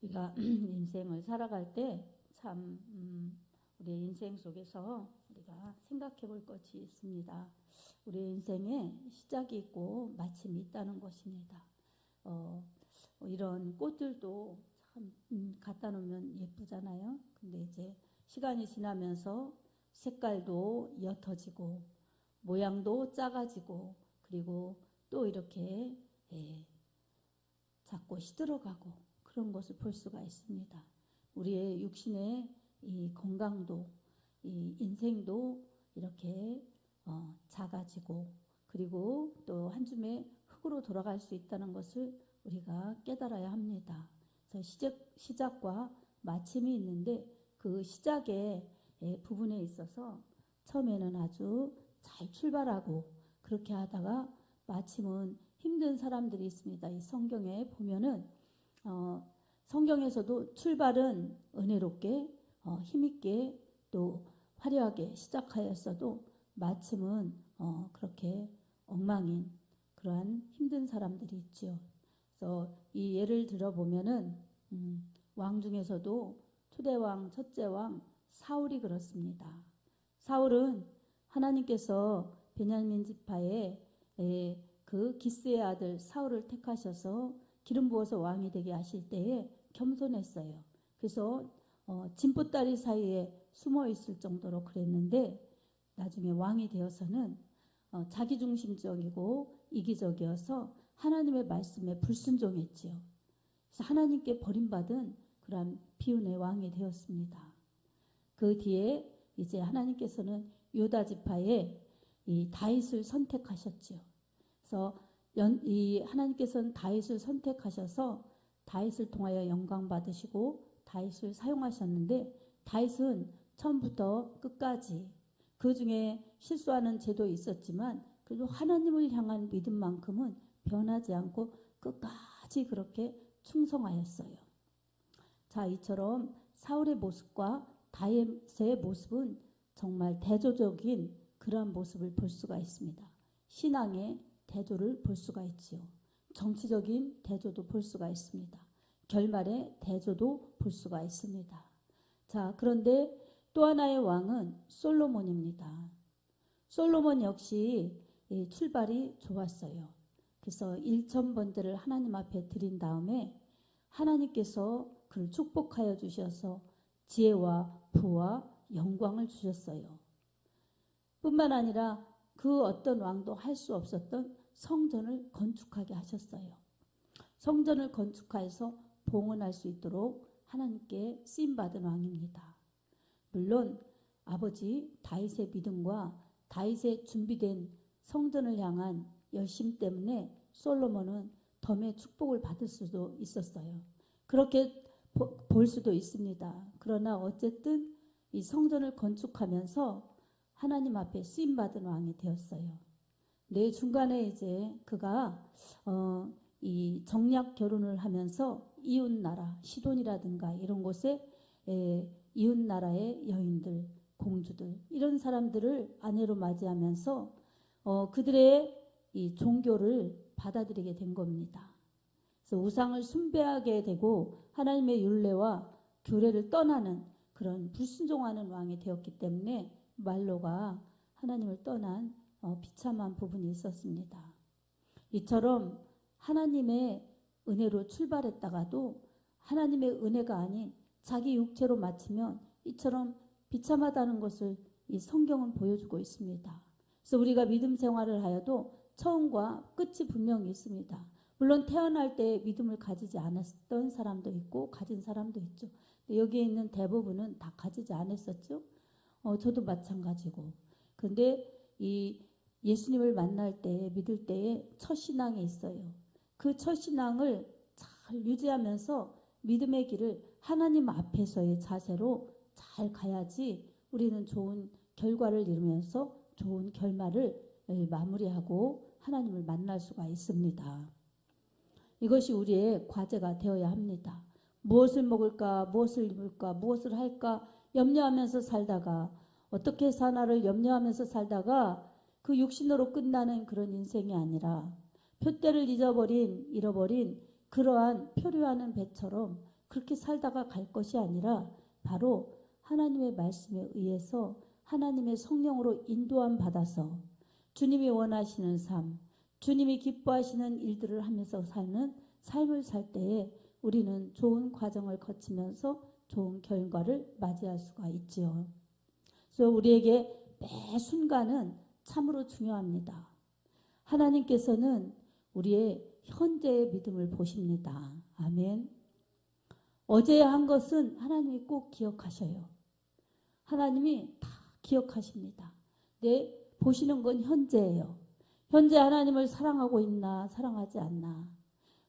우리가 인생을 살아갈 때 참 우리의 인생 속에서 우리가 생각해 볼 것이 있습니다. 우리의 인생에 시작이 있고 마침이 있다는 것입니다. 이런 꽃들도 참 갖다 놓으면 예쁘잖아요. 근데 이제 시간이 지나면서 색깔도 옅어지고 모양도 작아지고 그리고 또 이렇게 자꾸 시들어가고 그런 것을 볼 수가 있습니다. 우리의 육신의 이 건강도 이 인생도 이렇게 작아지고 그리고 또 한 줌의 흙으로 돌아갈 수 있다는 것을 우리가 깨달아야 합니다. 그래서 시작과 마침이 있는데 그 시작의 부분에 있어서 처음에는 아주 잘 출발하고 그렇게 하다가 마침은 힘든 사람들이 있습니다. 이 성경에 보면은 성경에서도 출발은 은혜롭게 힘있게 또 화려하게 시작하였어도 마침은 그렇게 엉망인 그러한 힘든 사람들이 있지요. 그래서 이 예를 들어보면은 왕 중에서도 초대왕 첫째 왕 사울이 그렇습니다. 사울은 하나님께서 베냐민 지파의 그 기스의 아들 사울을 택하셔서 기름 부어서 왕이 되게 하실 때에 겸손했어요. 그래서 진보다리 사이에 숨어 있을 정도로 그랬는데 나중에 왕이 되어서는 자기중심적이고 이기적이어서 하나님의 말씀에 불순종했지요. 그래서 하나님께 버림받은 그런 비운의 왕이 되었습니다. 그 뒤에 이제 하나님께서는 유다 지파에 이 다윗을 선택하셨지요. 그래서 이 하나님께서는 다윗을 선택하셔서 다윗을 통하여 영광 받으시고 다윗을 사용하셨는데 다윗은 처음부터 끝까지 그 중에 실수하는 죄도 있었지만 그래도 하나님을 향한 믿음만큼은 변하지 않고 끝까지 그렇게 충성하였어요. 자, 이처럼 사울의 모습과 다윗의 모습은 정말 대조적인 그러한 모습을 볼 수가 있습니다. 신앙의 대조를 볼 수가 있지요. 정치적인 대조도 볼 수가 있습니다. 결말의 대조도 볼 수가 있습니다. 자, 그런데 또 하나의 왕은 솔로몬입니다. 솔로몬 역시 출발이 좋았어요. 그래서 1000번제를 하나님 앞에 드린 다음에 하나님께서 그를 축복하여 주셔서 지혜와 부와 영광을 주셨어요. 뿐만 아니라 그 어떤 왕도 할 수 없었던 성전을 건축하게 하셨어요. 성전을 건축하여서 봉헌할 수 있도록 하나님께 쓰임받은 왕입니다. 물론 아버지 다윗의 믿음과 다윗의 준비된 성전을 향한 열심 때문에 솔로몬은 덤의 축복을 받을 수도 있었어요. 그렇게 볼 수도 있습니다. 그러나 어쨌든 이 성전을 건축하면서 하나님 앞에 쓰임받은 왕이 되었어요. 네, 중간에 이제 그가 이 정략 결혼을 하면서 이웃 나라 시돈이라든가 이런 곳에 이웃 나라의 여인들, 공주들 이런 사람들을 아내로 맞이하면서 그들의 이 종교를 받아들이게 된 겁니다. 그래서 우상을 숭배하게 되고 하나님의 율례와 규례를 떠나는 그런 불순종하는 왕이 되었기 때문에 말로가 하나님을 떠난 비참한 부분이 있었습니다. 이처럼 하나님의 은혜로 출발했다가도 하나님의 은혜가 아닌 자기 육체로 마치면 이처럼 비참하다는 것을 이 성경은 보여주고 있습니다. 그래서 우리가 믿음 생활을 하여도 처음과 끝이 분명히 있습니다. 물론 태어날 때 믿음을 가지지 않았던 사람도 있고 가진 사람도 있죠. 여기에 있는 대부분은 다 가지지 않았었죠. 저도 마찬가지고. 근데 이 예수님을 만날 때 믿을 때에 첫 신앙이 있어요. 그 첫 신앙을 잘 유지하면서 믿음의 길을 하나님 앞에서의 자세로 잘 가야지 우리는 좋은 결과를 이루면서 좋은 결말을 마무리하고 하나님을 만날 수가 있습니다. 이것이 우리의 과제가 되어야 합니다. 무엇을 먹을까, 무엇을 입을까, 무엇을 할까 염려하면서 살다가 어떻게 사나를 염려하면서 살다가 그 육신으로 끝나는 그런 인생이 아니라 표대를 잃어버린 그러한 표류하는 배처럼 그렇게 살다가 갈 것이 아니라 바로 하나님의 말씀에 의해서 하나님의 성령으로 인도함 받아서 주님이 원하시는 삶, 주님이 기뻐하시는 일들을 하면서 사는 삶을 살 때에 우리는 좋은 과정을 거치면서 좋은 결과를 맞이할 수가 있지요. 그래서 우리에게 매 순간은 참으로 중요합니다. 하나님께서는 우리의 현재의 믿음을 보십니다. 아멘. 어제 한 것은 하나님이 꼭 기억하셔요. 하나님이 다 기억하십니다. 보시는 건 현재예요. 현재 하나님을 사랑하고 있나 사랑하지 않나,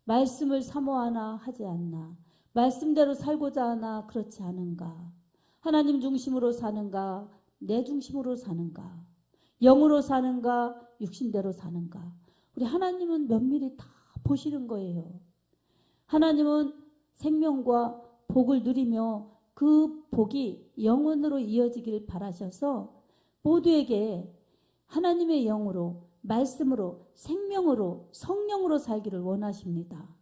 말씀을 사모하나 하지 않나, 말씀대로 살고자 하나 그렇지 않은가, 하나님 중심으로 사는가 내 중심으로 사는가, 영으로 사는가 육신대로 사는가. 우리 하나님은 면밀히 다 보시는 거예요. 하나님은 생명과 복을 누리며 그 복이 영원으로 이어지길 바라셔서 모두에게 하나님의 영으로, 말씀으로, 생명으로, 성령으로 살기를 원하십니다.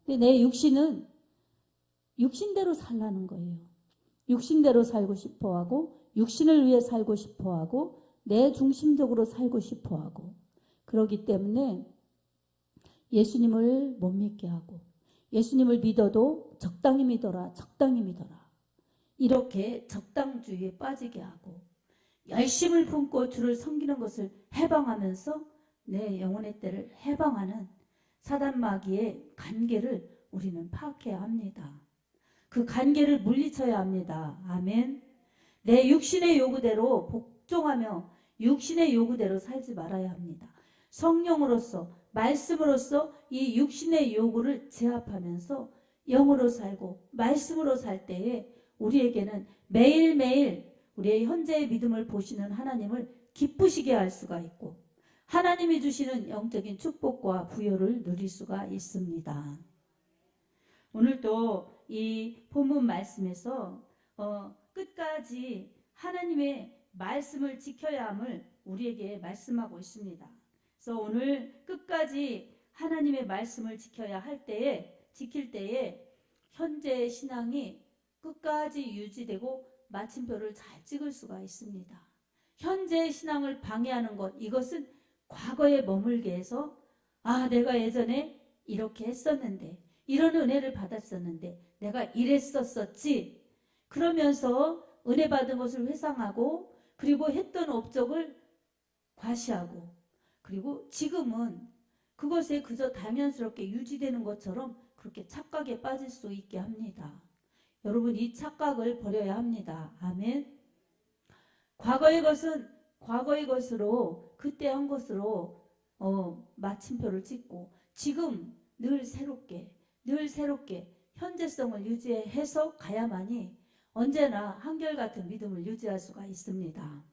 근데 내 육신은 육신대로 살라는 거예요. 육신대로 살고 싶어하고, 육신을 위해 살고 싶어하고, 내 중심적으로 살고 싶어하고, 그렇기 때문에 예수님을 못 믿게 하고, 예수님을 믿어도 적당히 믿어라, 적당히 믿어라, 이렇게 적당주의에 빠지게 하고, 열심을 품고 주를 섬기는 것을 해방하면서 내 영혼의 때를 해방하는 사단 마귀의 관계를 우리는 파악해야 합니다. 그 관계를 물리쳐야 합니다. 아멘. 내 육신의 요구대로 복종하며 육신의 요구대로 살지 말아야 합니다. 성령으로서, 말씀으로서 이 육신의 요구를 제압하면서 영으로 살고 말씀으로 살 때에 우리에게는 매일매일 우리의 현재의 믿음을 보시는 하나님을 기쁘시게 할 수가 있고, 하나님이 주시는 영적인 축복과 부여를 누릴 수가 있습니다. 오늘도 이 본문 말씀에서 끝까지 하나님의 말씀을 지켜야 함을 우리에게 말씀하고 있습니다. 그래서 오늘 끝까지 하나님의 말씀을 지켜야 할 때에, 지킬 때에 현재의 신앙이 끝까지 유지되고 마침표를 잘 찍을 수가 있습니다. 현재의 신앙을 방해하는 것, 이것은 과거에 머물게 해서 내가 예전에 이렇게 했었는데, 이런 은혜를 받았었는데, 내가 이랬었었지, 그러면서 은혜 받은 것을 회상하고, 그리고 했던 업적을 과시하고, 그리고 지금은 그것에 그저 당연스럽게 유지되는 것처럼 그렇게 착각에 빠질 수 있게 합니다. 여러분, 이 착각을 버려야 합니다. 아멘. 과거의 것은 과거의 것으로, 그때 한 것으로 마침표를 찍고, 지금 늘 새롭게 현재성을 유지해서 가야만이 언제나 한결같은 믿음을 유지할 수가 있습니다.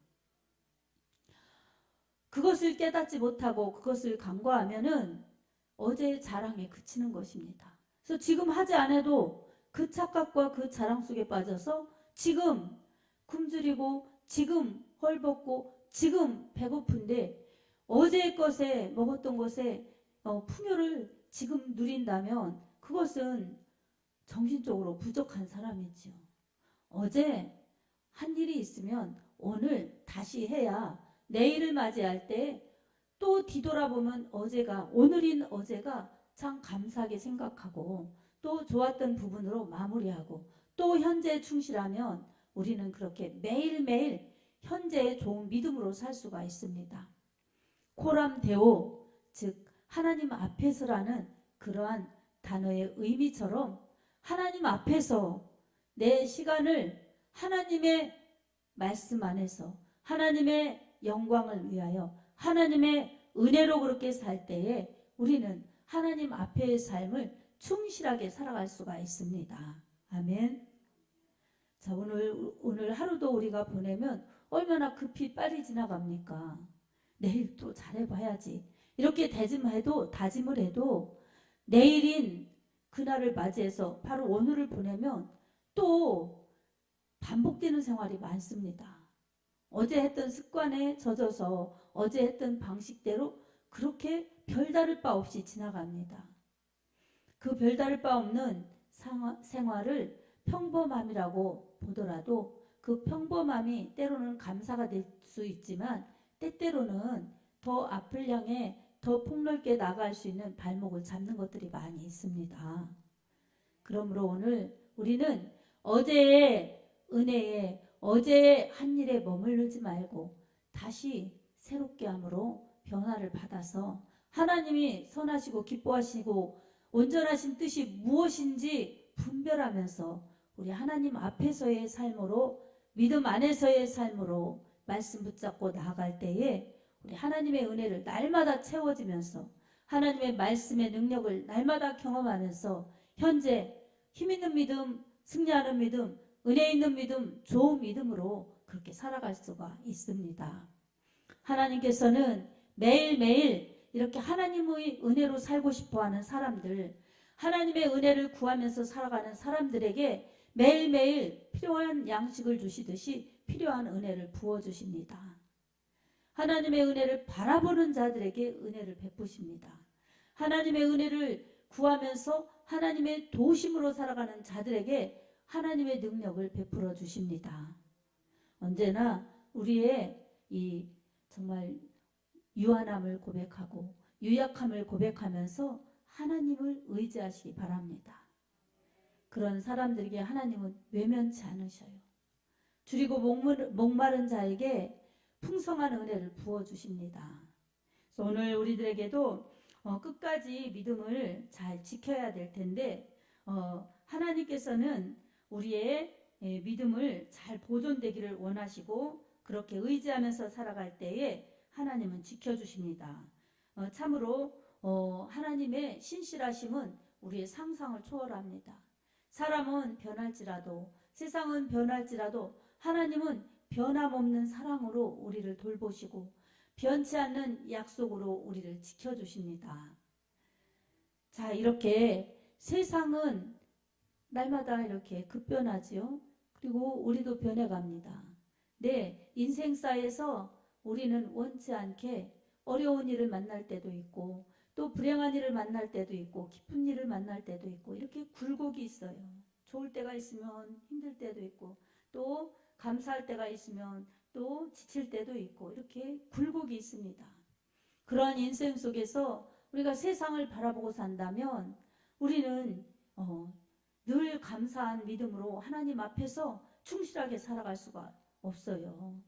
그것을 깨닫지 못하고 그것을 간과하면은 어제의 자랑에 그치는 것입니다. 그래서 지금 하지 않아도 그 착각과 그 자랑 속에 빠져서 지금 굶주리고, 지금 헐벗고, 지금 배고픈데 어제의 것에, 먹었던 것에 풍요를 지금 누린다면 그것은 정신적으로 부족한 사람이지요. 어제 한 일이 있으면 오늘 다시 해야 내일을 맞이할 때 또 뒤돌아보면 오늘인 어제가 참 감사하게 생각하고, 또 좋았던 부분으로 마무리하고, 또 현재에 충실하면 우리는 그렇게 매일매일 현재의 좋은 믿음으로 살 수가 있습니다. 코람 데오, 즉 하나님 앞에서라는 그러한 단어의 의미처럼 하나님 앞에서 내 시간을 하나님의 말씀 안에서 하나님의 영광을 위하여 하나님의 은혜로 그렇게 살 때에 우리는 하나님 앞에의 삶을 충실하게 살아갈 수가 있습니다. 아멘. 자, 오늘 하루도 우리가 보내면 얼마나 급히 빨리 지나갑니까? 내일 또 잘해봐야지, 이렇게 다짐을 해도 내일인 그날을 맞이해서 바로 오늘을 보내면 또 반복되는 생활이 많습니다. 어제 했던 습관에 젖어서 어제 했던 방식대로 그렇게 별다를 바 없이 지나갑니다. 그 별다를 바 없는 생활을 평범함이라고 보더라도 그 평범함이 때로는 감사가 될 수 있지만 때때로는 더 앞을 향해 더 폭넓게 나갈 수 있는 발목을 잡는 것들이 많이 있습니다. 그러므로 오늘 우리는 어제의 은혜에 어제의 한 일에 머무르지 말고 다시 새롭게 함으로 변화를 받아서 하나님이 선하시고 기뻐하시고 온전하신 뜻이 무엇인지 분별하면서 우리 하나님 앞에서의 삶으로 믿음 안에서의 삶으로 말씀 붙잡고 나아갈 때에 우리 하나님의 은혜를 날마다 채워지면서 하나님의 말씀의 능력을 날마다 경험하면서 현재 힘있는 믿음, 승리하는 믿음, 은혜 있는 믿음, 좋은 믿음으로 그렇게 살아갈 수가 있습니다. 하나님께서는 매일매일 이렇게 하나님의 은혜로 살고 싶어하는 사람들, 하나님의 은혜를 구하면서 살아가는 사람들에게 매일매일 필요한 양식을 주시듯이 필요한 은혜를 부어주십니다. 하나님의 은혜를 바라보는 자들에게 은혜를 베푸십니다. 하나님의 은혜를 구하면서 하나님의 도심으로 살아가는 자들에게 하나님의 능력을 베풀어 주십니다. 언제나 우리의 이 정말 유한함을 고백하고 유약함을 고백하면서 하나님을 의지하시기 바랍니다. 그런 사람들에게 하나님은 외면치 않으셔요. 줄이고 목마른 자에게 풍성한 은혜를 부어주십니다. 그래서 오늘 우리들에게도 끝까지 믿음을 잘 지켜야 될 텐데 하나님께서는 우리의 믿음을 잘 보존되기를 원하시고 그렇게 의지하면서 살아갈 때에 하나님은 지켜주십니다. 참으로 하나님의 신실하심은 우리의 상상을 초월합니다. 사람은 변할지라도 세상은 변할지라도 하나님은 변함없는 사랑으로 우리를 돌보시고 변치 않는 약속으로 우리를 지켜주십니다. 자, 이렇게 세상은 날마다 이렇게 급변하지요. 그리고 우리도 변해갑니다. 네, 인생사에서 우리는 원치 않게 어려운 일을 만날 때도 있고 또 불행한 일을 만날 때도 있고 기쁜 일을 만날 때도 있고 이렇게 굴곡이 있어요. 좋을 때가 있으면 힘들 때도 있고 또 감사할 때가 있으면 또 지칠 때도 있고 이렇게 굴곡이 있습니다. 그러한 인생 속에서 우리가 세상을 바라보고 산다면 우리는 늘 감사한 믿음으로 하나님 앞에서 충실하게 살아갈 수가 없어요.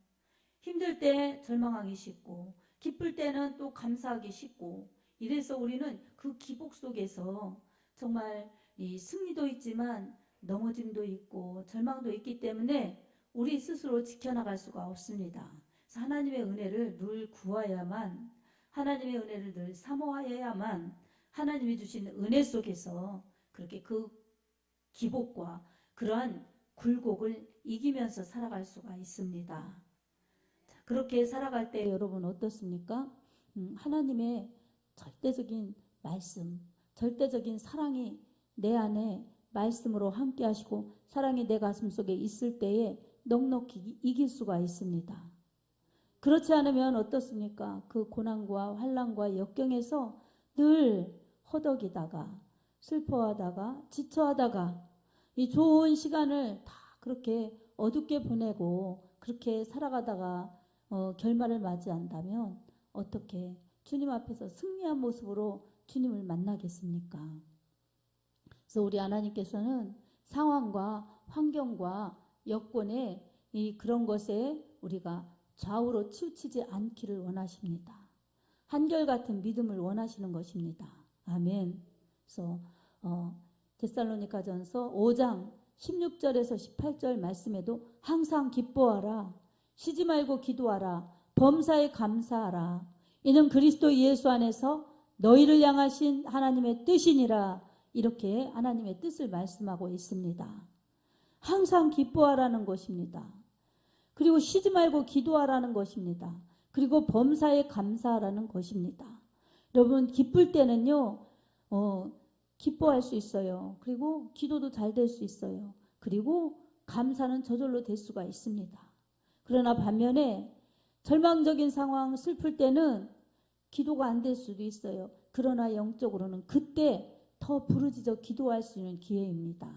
힘들 때 절망하기 쉽고 기쁠 때는 또 감사하기 쉽고 이래서 우리는 그 기복 속에서 정말 이 승리도 있지만 넘어짐도 있고 절망도 있기 때문에 우리 스스로 지켜나갈 수가 없습니다. 그래서 하나님의 은혜를 늘 구하야만 하나님의 은혜를 늘 사모하여야만 하나님이 주신 은혜 속에서 그렇게 그 기복과 그러한 굴곡을 이기면서 살아갈 수가 있습니다. 자, 그렇게 살아갈 때 여러분 어떻습니까? 하나님의 절대적인 말씀, 절대적인 사랑이 내 안에 말씀으로 함께 하시고 사랑이 내 가슴 속에 있을 때에 넉넉히 이길 수가 있습니다. 그렇지 않으면 어떻습니까? 그 고난과 환난과 역경에서 늘 허덕이다가 슬퍼하다가 지쳐하다가 이 좋은 시간을 다 그렇게 어둡게 보내고 그렇게 살아가다가 결말을 맞이한다면 어떻게 주님 앞에서 승리한 모습으로 주님을 만나겠습니까? 그래서 우리 하나님께서는 상황과 환경과 여건에 이 그런 것에 우리가 좌우로 치우치지 않기를 원하십니다. 한결같은 믿음을 원하시는 것입니다. 아멘. 그래서 데살로니가전서 5장 16절에서 18절 말씀에도 항상 기뻐하라, 쉬지 말고 기도하라, 범사에 감사하라. 이는 그리스도 예수 안에서 너희를 향하신 하나님의 뜻이니라. 이렇게 하나님의 뜻을 말씀하고 있습니다. 항상 기뻐하라는 것입니다. 그리고 쉬지 말고 기도하라는 것입니다. 그리고 범사에 감사하라는 것입니다. 여러분 기쁠 때는요 기뻐할 수 있어요. 그리고 기도도 잘 될 수 있어요. 그리고 감사는 저절로 될 수가 있습니다. 그러나 반면에 절망적인 상황 슬플 때는 기도가 안 될 수도 있어요. 그러나 영적으로는 그때 더 부르짖어 기도할 수 있는 기회입니다.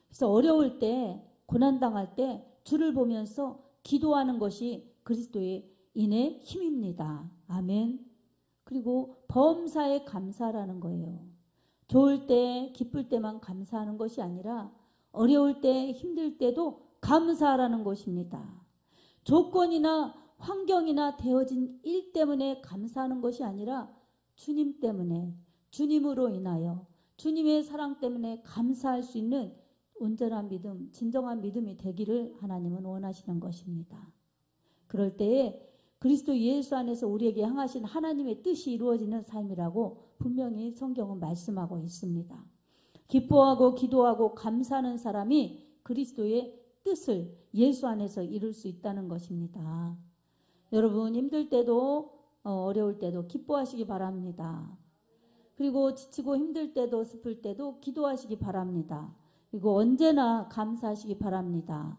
그래서 어려울 때, 고난당할 때 주를 보면서 기도하는 것이 그리스도의 인의 힘입니다. 아멘. 그리고 범사에 감사라는 거예요. 좋을 때, 기쁠 때만 감사하는 것이 아니라 어려울 때, 힘들 때도 감사하라는 것입니다. 조건이나 환경이나 되어진 일 때문에 감사하는 것이 아니라 주님 때문에, 주님으로 인하여, 주님의 사랑 때문에 감사할 수 있는 온전한 믿음, 진정한 믿음이 되기를 하나님은 원하시는 것입니다. 그럴 때에 그리스도 예수 안에서 우리에게 향하신 하나님의 뜻이 이루어지는 삶이라고 분명히 성경은 말씀하고 있습니다. 기뻐하고 기도하고 감사하는 사람이 그리스도의 뜻을 예수 안에서 이룰 수 있다는 것입니다. 여러분 힘들 때도 어려울 때도 기뻐하시기 바랍니다. 그리고 지치고 힘들 때도 슬플 때도 기도하시기 바랍니다. 그리고 언제나 감사하시기 바랍니다.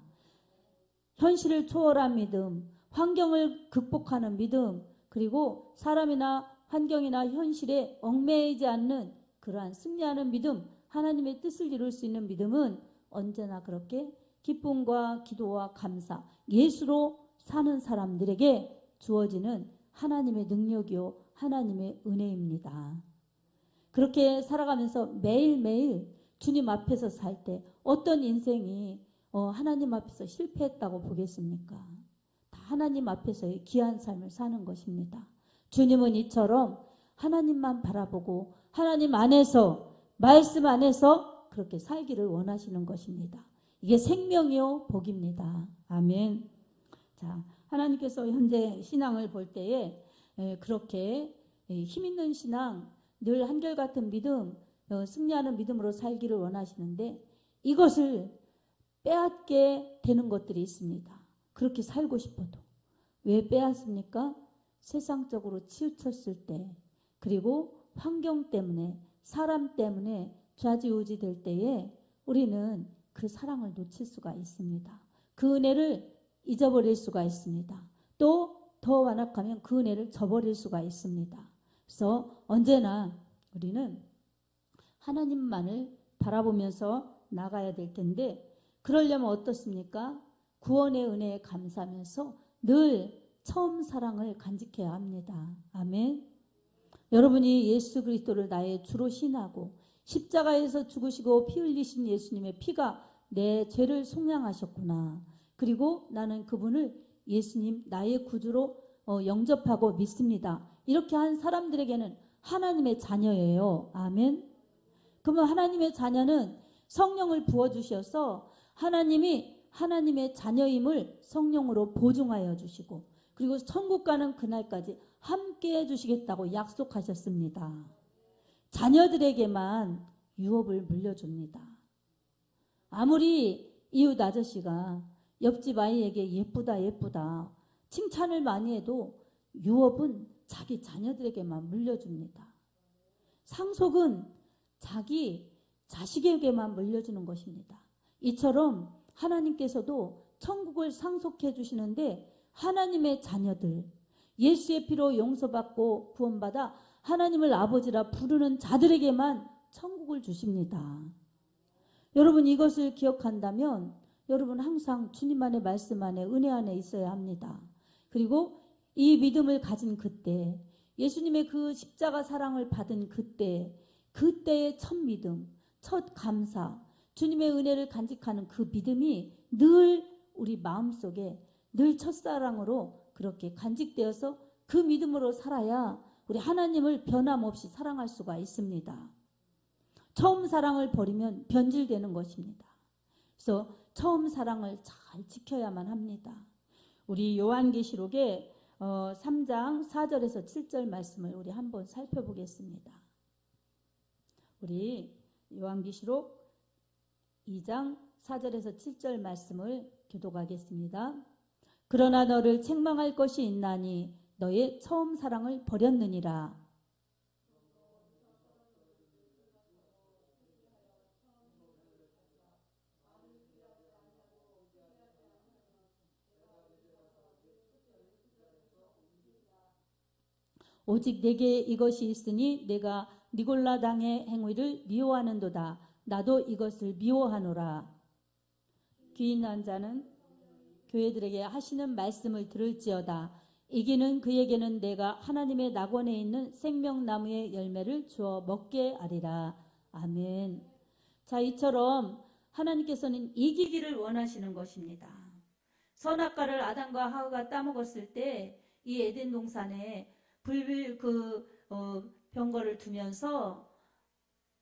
현실을 초월한 믿음, 환경을 극복하는 믿음, 그리고 사람이나 환경이나 현실에 얽매이지 않는 그러한 승리하는 믿음, 하나님의 뜻을 이룰 수 있는 믿음은 언제나 그렇게 기쁨과 기도와 감사, 예수로 사는 사람들에게 주어지는 하나님의 능력이요 하나님의 은혜입니다. 그렇게 살아가면서 매일매일 주님 앞에서 살 때 어떤 인생이 하나님 앞에서 실패했다고 보겠습니까? 다 하나님 앞에서의 귀한 삶을 사는 것입니다. 주님은 이처럼 하나님만 바라보고 하나님 안에서, 말씀 안에서 그렇게 살기를 원하시는 것입니다. 이게 생명이요 복입니다. 아멘. 자, 하나님께서 현재 신앙을 볼 때에 그렇게 힘있는 신앙, 늘 한결같은 믿음, 승리하는 믿음으로 살기를 원하시는데 이것을 빼앗게 되는 것들이 있습니다. 그렇게 살고 싶어도. 왜 빼앗습니까? 세상적으로 치우쳤을 때, 그리고 환경 때문에, 사람 때문에 좌지우지 될 때에 우리는 그 사랑을 놓칠 수가 있습니다. 그 은혜를 잊어버릴 수가 있습니다. 또 더 완악하면 그 은혜를 저버릴 수가 있습니다. 그래서 언제나 우리는 하나님만을 바라보면서 나가야 될 텐데 그러려면 어떻습니까? 구원의 은혜에 감사하면서 늘 처음 사랑을 간직해야 합니다. 아멘. 여러분이 예수 그리스도를 나의 주로 신하고 십자가에서 죽으시고 피 흘리신 예수님의 피가 내 죄를 속량하셨구나. 그리고 나는 그분을 예수님 나의 구주로 영접하고 믿습니다. 이렇게 한 사람들에게는 하나님의 자녀예요. 아멘. 그러면 하나님의 자녀는 성령을 부어주셔서 하나님이 하나님의 자녀임을 성령으로 보증하여 주시고 그리고 천국 가는 그날까지 함께 해주시겠다고 약속하셨습니다. 자녀들에게만 유업을 물려줍니다. 아무리 이웃 아저씨가 옆집 아이에게 예쁘다 예쁘다 칭찬을 많이 해도 유업은 자기 자녀들에게만 물려줍니다. 상속은 자기 자식에게만 물려주는 것입니다. 이처럼 하나님께서도 천국을 상속해 주시는데 하나님의 자녀들, 예수의 피로 용서받고 구원받아 하나님을 아버지라 부르는 자들에게만 천국을 주십니다. 여러분 이것을 기억한다면 여러분 항상 주님만의 말씀 안에 은혜 안에 있어야 합니다. 그리고 이 믿음을 가진 그때 예수님의 그 십자가 사랑을 받은 그때의 첫 믿음, 첫 감사, 주님의 은혜를 간직하는 그 믿음이 늘 우리 마음속에 늘 첫사랑으로 그렇게 간직되어서 그 믿음으로 살아야 우리 하나님을 변함없이 사랑할 수가 있습니다. 처음 사랑을 버리면 변질되는 것입니다. 그래서 처음 사랑을 잘 지켜야만 합니다. 우리 요한계시록에 3장 4절에서 7절 말씀을 우리 한번 살펴보겠습니다. 우리 요한계시록 2장 4절에서 7절 말씀을 교독하겠습니다. 그러나 너를 책망할 것이 있나니 너의 처음 사랑을 버렸느니라. 오직 내게 이것이 있으니 내가 니골라 당의 행위를 미워하는도다. 나도 이것을 미워하노라. 귀 있는 자는 교회들에게 하시는 말씀을 들을지어다. 이기는 그에게는 내가 하나님의 낙원에 있는 생명나무의 열매를 주어 먹게 하리라. 아멘. 자, 이처럼 하나님께서는 이기기를 원하시는 것입니다. 선악과를 아담과 하와가 따먹었을 때 이 에덴 동산에 병거를 두면서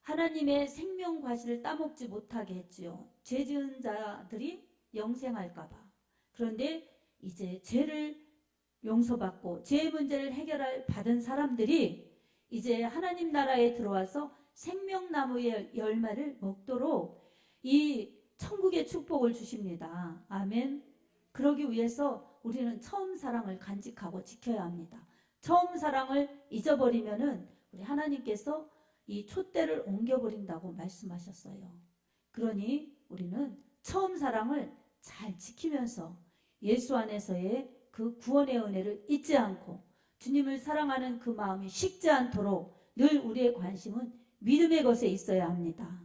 하나님의 생명 과실을 따먹지 못하게 했지요. 죄 지은 자들이 영생할까 봐. 그런데 이제 죄를 용서받고 죄의 문제를 해결할 받은 사람들이 이제 하나님 나라에 들어와서 생명나무의 열매를 먹도록 이 천국의 축복을 주십니다. 아멘. 그러기 위해서 우리는 처음 사랑을 간직하고 지켜야 합니다. 처음 사랑을 잊어버리면은 우리 하나님께서 이 촛대를 옮겨버린다고 말씀하셨어요. 그러니 우리는 처음 사랑을 잘 지키면서 예수 안에서의 그 구원의 은혜를 잊지 않고 주님을 사랑하는 그 마음이 식지 않도록 늘 우리의 관심은 믿음의 것에 있어야 합니다.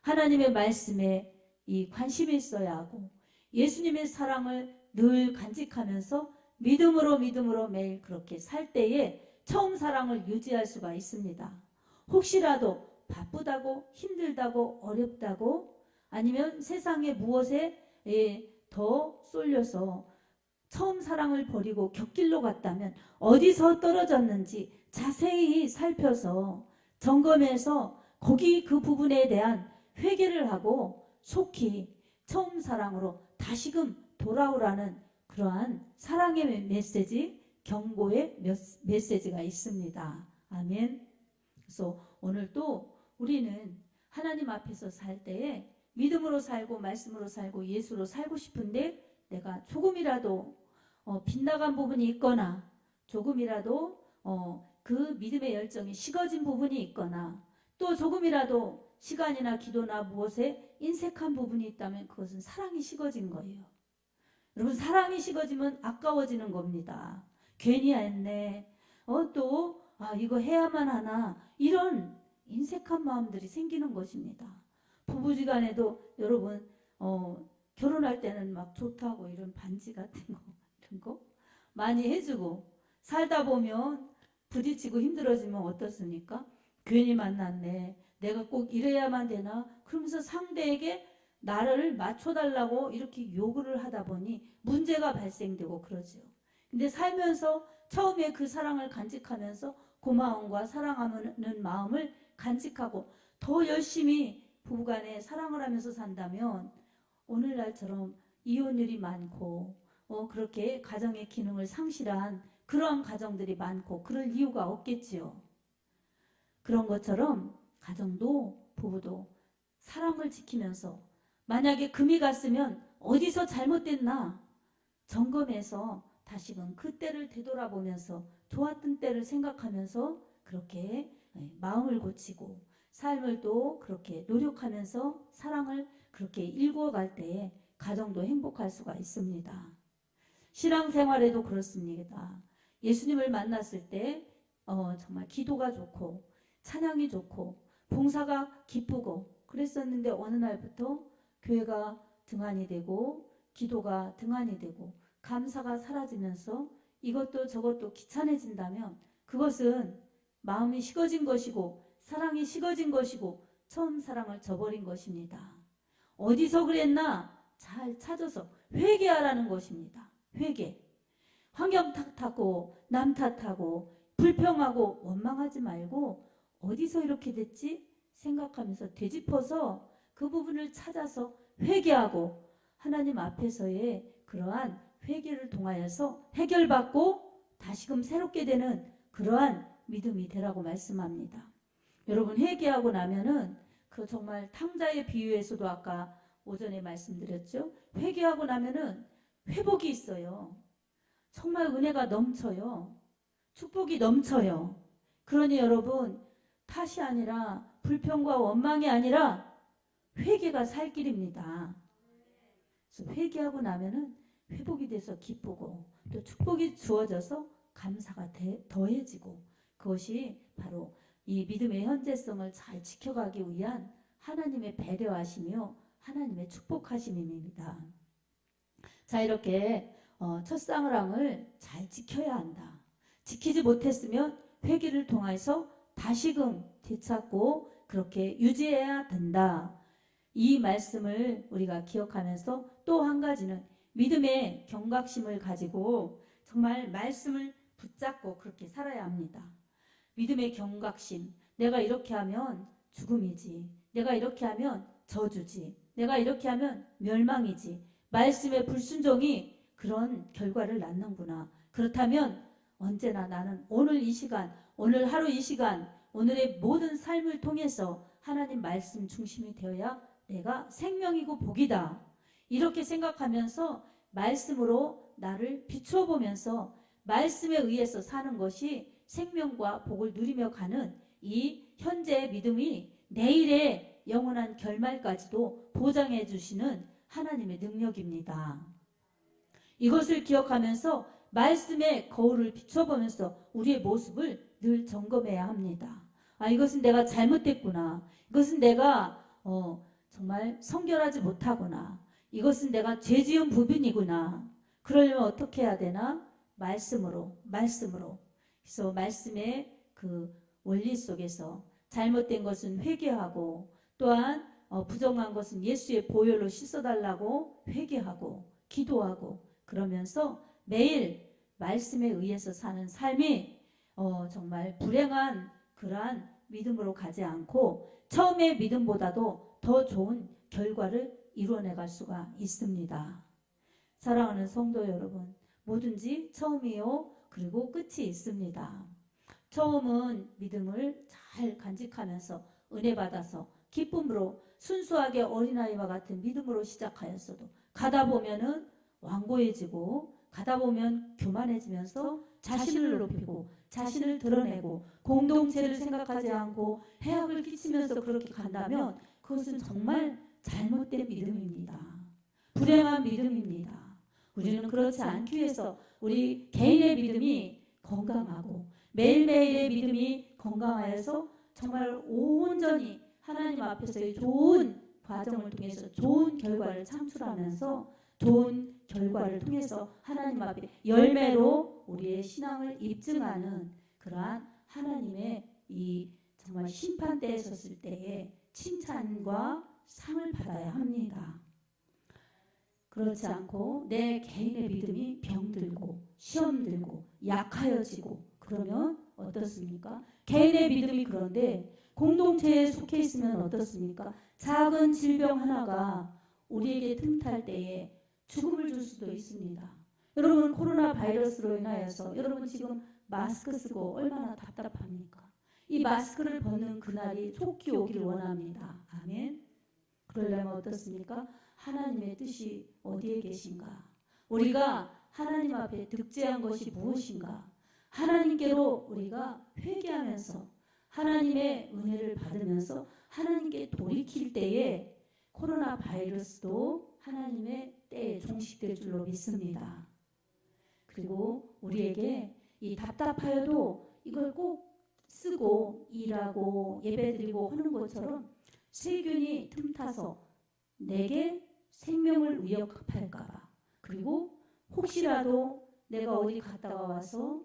하나님의 말씀에 이 관심이 있어야 하고 예수님의 사랑을 늘 간직하면서 믿음으로 매일 그렇게 살 때에 처음 사랑을 유지할 수가 있습니다. 혹시라도 바쁘다고 힘들다고 어렵다고 아니면 세상의 무엇에 더 쏠려서 처음 사랑을 버리고 곁길로 갔다면 어디서 떨어졌는지 자세히 살펴서 점검해서 거기 그 부분에 대한 회개를 하고 속히 처음 사랑으로 다시금 돌아오라는 그러한 사랑의 메시지, 경고의 메시지가 있습니다. 아멘. 그래서 오늘 또 우리는 하나님 앞에서 살 때에 믿음으로 살고 말씀으로 살고 예수로 살고 싶은데 내가 조금이라도 빗나간 부분이 있거나 조금이라도 그 믿음의 열정이 식어진 부분이 있거나 또 조금이라도 시간이나 기도나 무엇에 인색한 부분이 있다면 그것은 사랑이 식어진 거예요. 여러분, 사랑이 식어지면 아까워지는 겁니다. 괜히 했네. 이거 해야만 하나. 이런 인색한 마음들이 생기는 것입니다. 부부지간에도 여러분 결혼할 때는 막 좋다고 이런 반지 같은 거 이런 거 많이 해주고 살다 보면 부딪히고 힘들어지면 어떻습니까? 괜히 만났네. 내가 꼭 이래야만 되나? 그러면서 상대에게 나를 맞춰달라고 이렇게 요구를 하다 보니 문제가 발생되고 그러죠. 근데 살면서 처음에 그 사랑을 간직하면서 고마움과 사랑하는 마음을 간직하고 더 열심히 부부간에 사랑을 하면서 산다면 오늘날처럼 이혼율이 많고 그렇게 가정의 기능을 상실한 그러한 가정들이 많고 그럴 이유가 없겠지요. 그런 것처럼 가정도 부부도 사랑을 지키면서 만약에 금이 갔으면 어디서 잘못됐나 점검해서 다시금 그때를 되돌아보면서 좋았던 때를 생각하면서 그렇게 마음을 고치고 삶을 또 그렇게 노력하면서 사랑을 그렇게 일궈갈 때에 가정도 행복할 수가 있습니다. 신앙생활에도 그렇습니다. 예수님을 만났을 때 정말 기도가 좋고 찬양이 좋고 봉사가 기쁘고 그랬었는데 어느 날부터 교회가 등한이 되고 기도가 등한이 되고 감사가 사라지면서 이것도 저것도 귀찮아진다면 그것은 마음이 식어진 것이고 사랑이 식어진 것이고 처음 사랑을 저버린 것입니다. 어디서 그랬나 잘 찾아서 회개하라는 것입니다. 회개. 환경 탓하고 남 탓하고 불평하고 원망하지 말고 어디서 이렇게 됐지 생각하면서 되짚어서 그 부분을 찾아서 회개하고 하나님 앞에서의 그러한 회개를 통하여서 해결받고 다시금 새롭게 되는 그러한 믿음이 되라고 말씀합니다. 여러분, 회개하고 나면은 그 정말 탕자의 비유에서도 아까 오전에 말씀드렸죠. 회개하고 나면은 회복이 있어요. 정말 은혜가 넘쳐요. 축복이 넘쳐요. 그러니 여러분, 탓이 아니라 불평과 원망이 아니라 회개가 살 길입니다. 그래서 회개하고 나면은 회복이 돼서 기쁘고 또 축복이 주어져서 감사가 더해지고 그것이 바로 이 믿음의 현재성을 잘 지켜가기 위한 하나님의 배려하시며 하나님의 축복하심입니다. 자, 이렇게 첫사랑을 잘 지켜야 한다. 지키지 못했으면 회개를 통해서 다시금 되찾고 그렇게 유지해야 된다. 이 말씀을 우리가 기억하면서 또 한 가지는 믿음의 경각심을 가지고 정말 말씀을 붙잡고 그렇게 살아야 합니다. 믿음의 경각심. 내가 이렇게 하면 죽음이지. 내가 이렇게 하면 저주지. 내가 이렇게 하면 멸망이지. 말씀의 불순종이 그런 결과를 낳는구나. 그렇다면 언제나 나는 오늘 이 시간, 오늘 하루 이 시간, 오늘의 모든 삶을 통해서 하나님 말씀 중심이 되어야 내가 생명이고 복이다. 이렇게 생각하면서 말씀으로 나를 비추어 보면서 말씀에 의해서 사는 것이 생명과 복을 누리며 가는 이 현재의 믿음이 내일의 영원한 결말까지도 보장해 주시는 하나님의 능력입니다. 이것을 기억하면서 말씀의 거울을 비춰보면서 우리의 모습을 늘 점검해야 합니다. 이것은 내가 잘못됐구나. 이것은 내가 정말 성결하지 못하구나. 이것은 내가 죄 지은 부분이구나. 그러려면 어떻게 해야 되나? 말씀으로. 그래서 말씀의 그 원리 속에서 잘못된 것은 회개하고 또한 부정한 것은 예수의 보혈로 씻어달라고 회개하고 기도하고 그러면서 매일 말씀에 의해서 사는 삶이 정말 불행한 그러한 믿음으로 가지 않고 처음의 믿음보다도 더 좋은 결과를 이루어내갈 수가 있습니다. 사랑하는 성도 여러분, 뭐든지 처음이요 그리고 끝이 있습니다. 처음은 믿음을 잘 간직하면서 은혜 받아서 기쁨으로 순수하게 어린아이와 같은 믿음으로 시작하였어도 가다 보면은 완고해지고 가다 보면 교만해지면서 자신을 높이고 자신을 드러내고 공동체를 생각하지 않고 해악을 끼치면서 그렇게 간다면 그것은 정말 잘못된 믿음입니다. 불행한 믿음입니다. 우리는 그렇지 않기 위해서 우리 개인의 믿음이 건강하고 매일매일의 믿음이 건강하여서 정말 온전히 하나님 앞에서의 좋은 과정을 통해서 좋은 결과를 창출하면서 좋은 결과를 통해서 하나님 앞에 열매로 우리의 신앙을 입증하는 그러한 하나님의 이 정말 심판대에 섰을 때에 칭찬과 상을 받아야 합니다. 그렇지 않고 내 개인의 믿음이 병들고 시험들고 약하여지고 그러면 어떻습니까? 개인의 믿음이 그런데 공동체에 속해 있으면 어떻습니까? 작은 질병 하나가 우리에게 틈탈 때에 죽음을 줄 수도 있습니다. 여러분 코로나 바이러스로 인하여서 여러분 지금 마스크 쓰고 얼마나 답답합니까? 이 마스크를 벗는 그날이 속히 오기를 원합니다. 아멘. 그러려면 어떻습니까? 하나님의 뜻이 어디에 계신가? 우리가 하나님 앞에 득제한 것이 무엇인가? 하나님께로 우리가 회개하면서 하나님의 은혜를 받으면서 하나님께 돌이킬 때에 코로나 바이러스도 하나님의 때에 종식될 줄로 믿습니다. 그리고 우리에게 이 답답하여도 이걸 꼭 쓰고 일하고 예배드리고 하는 것처럼 세균이 틈타서 내게 생명을 위협할까봐 그리고 혹시라도 내가 어디 갔다가 와서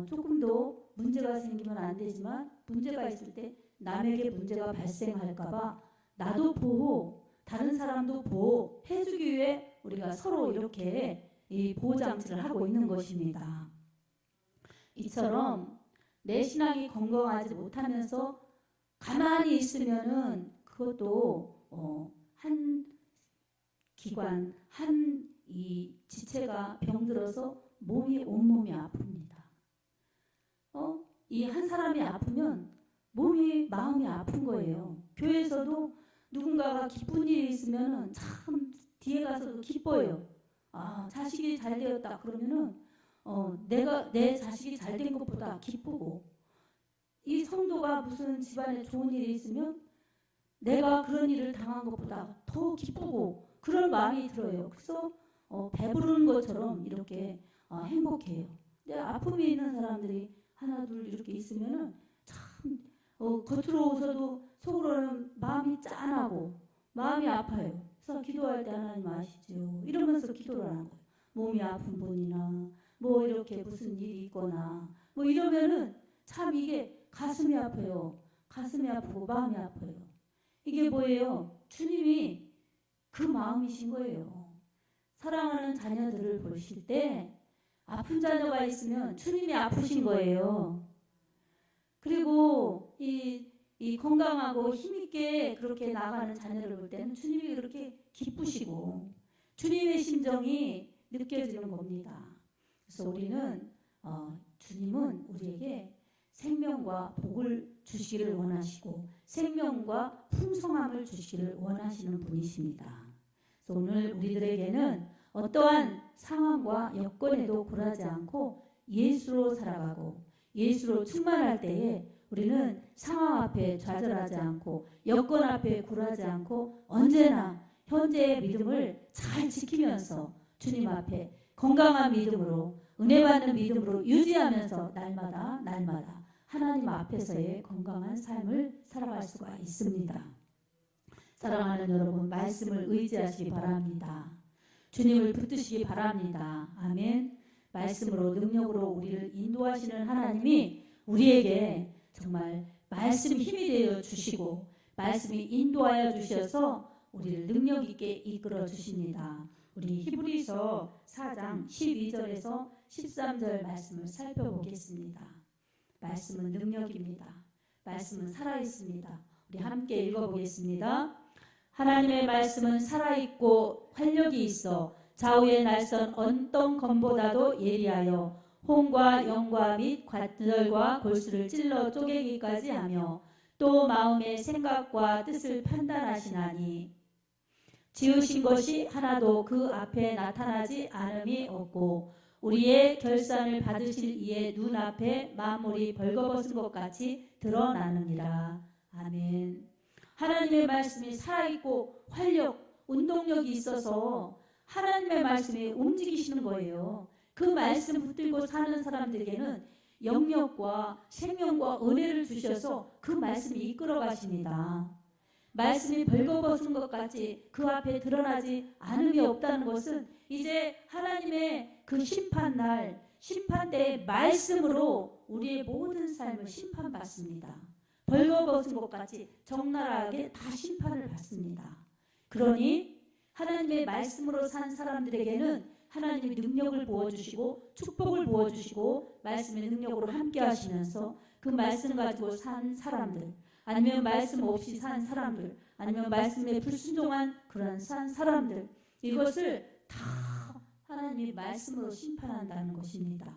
조금도 문제가 생기면 안 되지만 문제가 있을 때 남에게 문제가 발생할까봐 나도 보호 다른 사람도 보호해주기 위해 우리가 서로 이렇게 이 보호장치를 하고 있는 것입니다. 이처럼 내 신앙이 건강하지 못하면서 가만히 있으면은 그것도 한 기관, 한 이 지체가 병들어서 온몸이 아픕니다. 이 한 사람이 아프면 마음이 아픈 거예요. 교회에서도 누군가가 기쁜 일이 있으면 참 뒤에 가서도 기뻐요. 자식이 잘 되었다 그러면은 내 자식이 잘 된 것보다 기쁘고 이 성도가 무슨 집안에 좋은 일이 있으면 내가 그런 일을 당한 것보다 더 기쁘고 그런 마음이 들어요. 그래서 배부르는 것처럼 이렇게 행복해요. 근데 아픔이 있는 사람들이 하나 둘 이렇게 있으면은 참 겉으로서도 속으로는 마음이 짠하고 마음이 아파요. 그래서 기도할 때 하나님 아시죠? 이러면서 기도를 하는 거예요. 몸이 아픈 분이나 뭐 이렇게 무슨 일이 있거나 뭐 이러면은 참 이게 가슴이 아파요. 가슴이 아프고 마음이 아파요. 이게 뭐예요? 주님이 그 마음이신 거예요. 사랑하는 자녀들을 보실 때 아픈 자녀가 있으면 주님이 아프신 거예요. 그리고 이 건강하고 힘있게 그렇게 나가는 자녀를 볼 때는 주님이 그렇게 기쁘시고 주님의 심정이 느껴지는 겁니다. 그래서 우리는 주님은 우리에게 생명과 복을 주시기를 원하시고 생명과 풍성함을 주시기를 원하시는 분이십니다. 그래서 오늘 우리들에게는 어떠한 상황과 여건에도 굴하지 않고 예수로 살아가고 예수로 충만할 때에 우리는 상황 앞에 좌절하지 않고 여건 앞에 굴하지 않고 언제나 현재의 믿음을 잘 지키면서 주님 앞에 건강한 믿음으로 은혜 받는 믿음으로 유지하면서 날마다 하나님 앞에서의 건강한 삶을 살아갈 수가 있습니다. 사랑하는 여러분, 말씀을 의지하시기 바랍니다. 주님을 붙드시기 바랍니다. 아멘. 말씀으로 능력으로 우리를 인도하시는 하나님이 우리에게 정말 말씀이 힘이 되어 주시고 말씀이 인도하여 주셔서 우리를 능력 있게 이끌어 주십니다. 우리 히브리서 4장 12절에서 13절 말씀을 살펴보겠습니다. 말씀은 능력입니다. 말씀은 살아있습니다. 우리 함께 읽어보겠습니다. 하나님의 말씀은 살아있고 활력이 있어 좌우의 날선 어떤 검보다도 예리하여 혼과 영과 및 관절과 골수를 찔러 쪼개기까지 하며 또 마음의 생각과 뜻을 판단하시나니 지으신 것이 하나도 그 앞에 나타나지 않음이 없고 우리의 결산을 받으실 이의 눈앞에 만물이 벌거벗은 것 같이 드러나느니라. 아멘. 하나님의 말씀이 살아있고 활력, 운동력이 있어서 하나님의 말씀이 움직이시는 거예요. 그 말씀 붙들고 사는 사람들에게는 영역과 생명과 은혜를 주셔서 그 말씀이 이끌어 가십니다. 말씀이 벌거벗은 것 같이 그 앞에 드러나지 않음이 없다는 것은 이제 하나님의 그 심판날, 심판대의 말씀으로 우리의 모든 삶을 심판받습니다. 벌거벗은 것 같이 적나라하게 다 심판을 받습니다. 그러니 하나님의 말씀으로 산 사람들에게는 하나님이 능력을 부어주시고 축복을 부어주시고 말씀의 능력으로 함께 하시면서 그 말씀 가지고 산 사람들 아니면 말씀 없이 산 사람들 아니면 말씀에 불순종한 그런 산 사람들 이것을 다 하나님이 말씀으로 심판한다는 것입니다.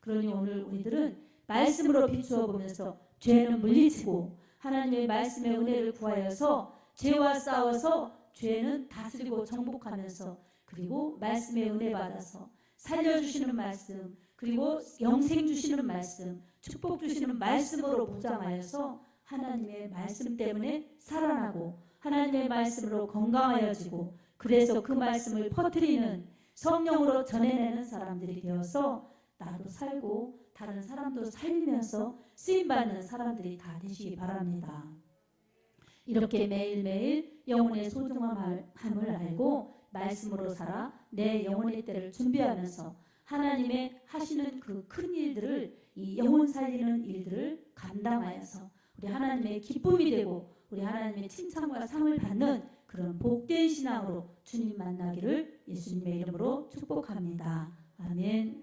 그러니 오늘 우리들은 말씀으로 비추어 보면서 죄는 물리치고 하나님의 말씀의 은혜를 구하여서 죄와 싸워서 죄는 다스리고 정복하면서 그리고 말씀의 은혜 받아서 살려주시는 말씀 그리고 영생 주시는 말씀 축복 주시는 말씀으로 무장하여서 하나님의 말씀 때문에 살아나고 하나님의 말씀으로 건강하여지고 그래서 그 말씀을 퍼뜨리는 성령으로 전해내는 사람들이 되어서 나도 살고 다른 사람도 살리면서 쓰임받는 사람들이 다 되시기 바랍니다. 이렇게 매일매일 영혼의 소중함을 알고 말씀으로 살아 내 영혼의 때를 준비하면서 하나님의 하시는 그 큰 일들을 이 영혼 살리는 일들을 감당하여서 우리 하나님의 기쁨이 되고 우리 하나님의 칭찬과 상을 받는 그런 복된 신앙으로 주님 만나기를 예수님의 이름으로 축복합니다. 아멘.